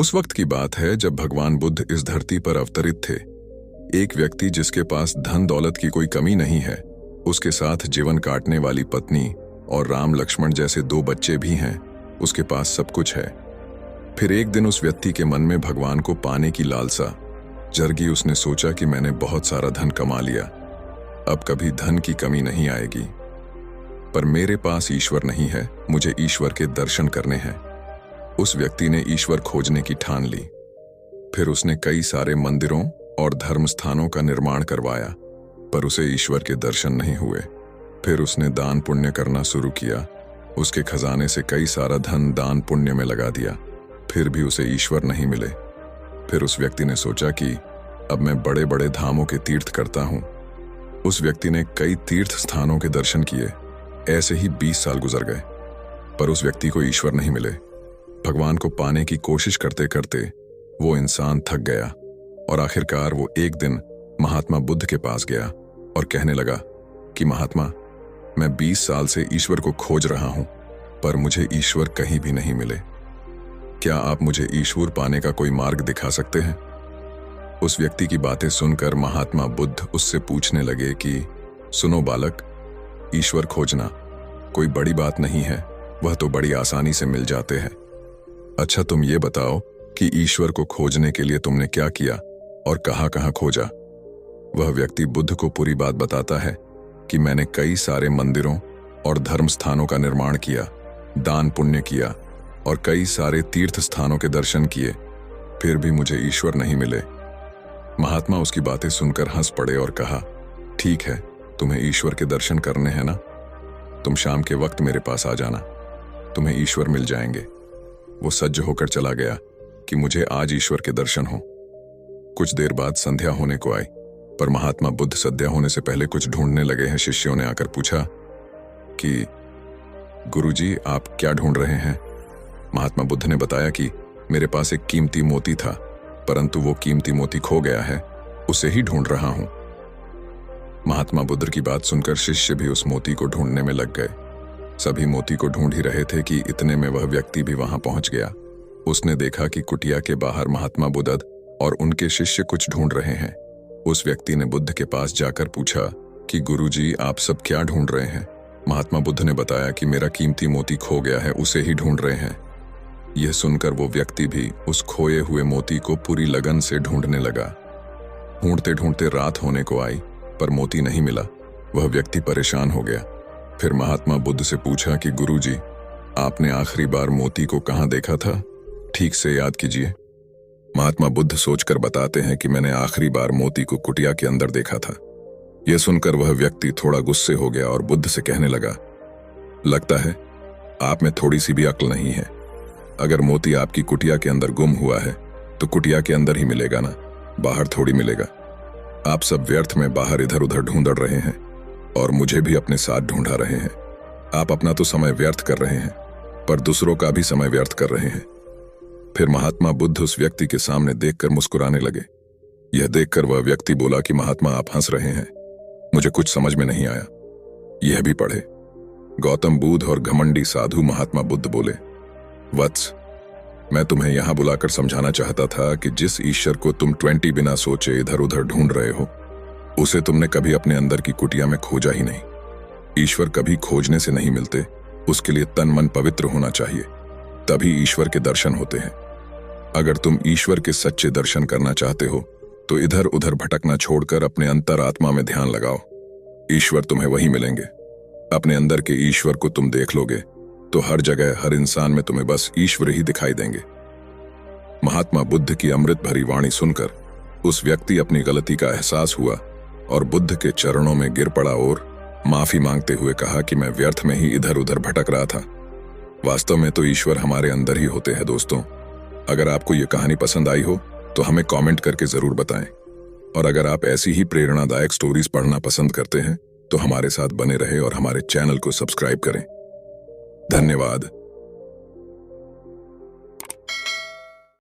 उस वक्त की बात है जब भगवान बुद्ध इस धरती पर अवतरित थे। एक व्यक्ति जिसके पास धन दौलत की कोई कमी नहीं है, उसके साथ जीवन काटने वाली पत्नी और राम लक्ष्मण जैसे 2 बच्चे भी हैं, उसके पास सब कुछ है। फिर एक दिन उस व्यक्ति के मन में भगवान को पाने की लालसा जगी। उसने सोचा कि मैंने बहुत सारा धन कमा लिया, अब कभी धन की कमी नहीं आएगी, पर मेरे पास ईश्वर नहीं है, मुझे ईश्वर के दर्शन करने हैं। उस व्यक्ति ने ईश्वर खोजने की ठान ली। फिर उसने कई सारे मंदिरों और धर्म स्थानों का निर्माण करवाया, पर उसे ईश्वर के दर्शन नहीं हुए। फिर उसने दान पुण्य करना शुरू किया। उसके खजाने से कई सारा धन दान पुण्य में लगा दिया, फिर भी उसे ईश्वर नहीं मिले। फिर उस व्यक्ति ने सोचा कि अब मैं बड़े बड़े धामों के तीर्थ करता हूं। उस व्यक्ति ने कई तीर्थ स्थानों के दर्शन किए। ऐसे ही 20 साल गुजर गए, पर उस व्यक्ति को ईश्वर नहीं मिले। भगवान को पाने की कोशिश करते करते वो इंसान थक गया और आखिरकार वो एक दिन महात्मा बुद्ध के पास गया और कहने लगा कि महात्मा, मैं 20 साल से ईश्वर को खोज रहा हूं, पर मुझे ईश्वर कहीं भी नहीं मिले। क्या आप मुझे ईश्वर पाने का कोई मार्ग दिखा सकते हैं? उस व्यक्ति की बातें सुनकर महात्मा बुद्ध उससे पूछने लगे कि सुनो बालक, ईश्वर खोजना कोई बड़ी बात नहीं है, वह तो बड़ी आसानी से मिल जाते हैं। अच्छा, तुम ये बताओ कि ईश्वर को खोजने के लिए तुमने क्या किया और कहां-कहां खोजा? वह व्यक्ति बुद्ध को पूरी बात बताता है कि मैंने कई सारे मंदिरों और धर्म स्थानों का निर्माण किया, दान पुण्य किया और कई सारे तीर्थ स्थानों के दर्शन किए, फिर भी मुझे ईश्वर नहीं मिले। महात्मा उसकी बातें सुनकर हंस पड़े और कहा, ठीक है, तुम्हें ईश्वर के दर्शन करने हैं ना, तुम शाम के वक्त मेरे पास आ जाना, तुम्हें ईश्वर मिल जाएंगे। वो सज्ज होकर चला गया कि मुझे आज ईश्वर के दर्शन हो। कुछ देर बाद संध्या होने को आई, पर महात्मा बुद्ध संध्या होने से पहले कुछ ढूंढने लगे हैं। शिष्यों ने आकर पूछा कि गुरुजी, आप क्या ढूंढ रहे हैं? महात्मा बुद्ध ने बताया कि मेरे पास एक कीमती मोती था, परंतु वो कीमती मोती खो गया है, उसे ही ढूंढ रहा हूं। महात्मा बुद्ध की बात सुनकर शिष्य भी उस मोती को ढूंढने में लग गए। सभी मोती को ढूंढ ही रहे थे कि इतने में वह व्यक्ति भी वहां पहुंच गया। उसने देखा कि कुटिया के बाहर महात्मा बुद्ध और उनके शिष्य कुछ ढूंढ रहे हैं। उस व्यक्ति ने बुद्ध के पास जाकर पूछा कि गुरुजी, आप सब क्या ढूंढ रहे हैं? महात्मा बुद्ध ने बताया कि मेरा कीमती मोती खो गया है, उसे ही ढूंढ रहे हैं। यह सुनकर वो व्यक्ति भी उस खोए हुए मोती को पूरी लगन से ढूंढने लगा। ढूंढते ढूंढते रात होने को आई, पर मोती नहीं मिला। वह व्यक्ति परेशान हो गया। फिर महात्मा बुद्ध से पूछा कि गुरुजी, आपने आखिरी बार मोती को कहां देखा था? ठीक से याद कीजिए। महात्मा बुद्ध सोचकर बताते हैं कि मैंने आखिरी बार मोती को कुटिया के अंदर देखा था। यह सुनकर वह व्यक्ति थोड़ा गुस्से हो गया और बुद्ध से कहने लगा, लगता है आप में थोड़ी सी भी अक्ल नहीं है। अगर मोती आपकी कुटिया के अंदर गुम हुआ है तो कुटिया के अंदर ही मिलेगा ना, बाहर थोड़ी मिलेगा। आप सब व्यर्थ में बाहर इधर उधर ढूंढ रहे हैं और मुझे भी अपने साथ ढूंढा रहे हैं। आप अपना तो समय व्यर्थ कर रहे हैं, पर दूसरों का भी समय व्यर्थ कर रहे हैं। फिर महात्मा बुद्ध उस व्यक्ति के सामने देखकर मुस्कुराने लगे। यह देखकर वह व्यक्ति बोला कि महात्मा, आप हंस रहे हैं, मुझे कुछ समझ में नहीं आया। यह भी पढ़े। गौतम बुद्ध और घमंडी साधु महात्मा बुद्ध बोले, वत्स, मैं तुम्हें यहां बुलाकर समझाना चाहता था कि जिस ईश्वर को तुम 20 बिना सोचे इधर उधर ढूंढ रहे हो, उसे तुमने कभी अपने अंदर की कुटिया में खोजा ही नहीं। ईश्वर कभी खोजने से नहीं मिलते, उसके लिए तन मन पवित्र होना चाहिए, तभी ईश्वर के दर्शन होते हैं। अगर तुम ईश्वर के सच्चे दर्शन करना चाहते हो तो इधर उधर भटकना छोड़कर अपने अंतरात्मा में ध्यान लगाओ। ईश्वर तुम्हें वहीं मिलेंगे। अपने अंदर के ईश्वर को तुम देख लोगे तो हर जगह, हर इंसान में तुम्हें बस ईश्वर ही दिखाई देंगे। महात्मा बुद्ध की अमृत भरी वाणी सुनकर उस व्यक्ति अपनी गलती का एहसास हुआ और बुद्ध के चरणों में गिर पड़ा और माफी मांगते हुए कहा कि मैं व्यर्थ में ही इधर उधर भटक रहा था। वास्तव में तो ईश्वर हमारे अंदर ही होते हैं। दोस्तों, अगर आपको ये कहानी पसंद आई हो तो हमें कमेंट करके जरूर बताएं, और अगर आप ऐसी ही प्रेरणादायक स्टोरीज पढ़ना पसंद करते हैं तो हमारे साथ बने रहे और हमारे चैनल को सब्सक्राइब करें। धन्यवाद।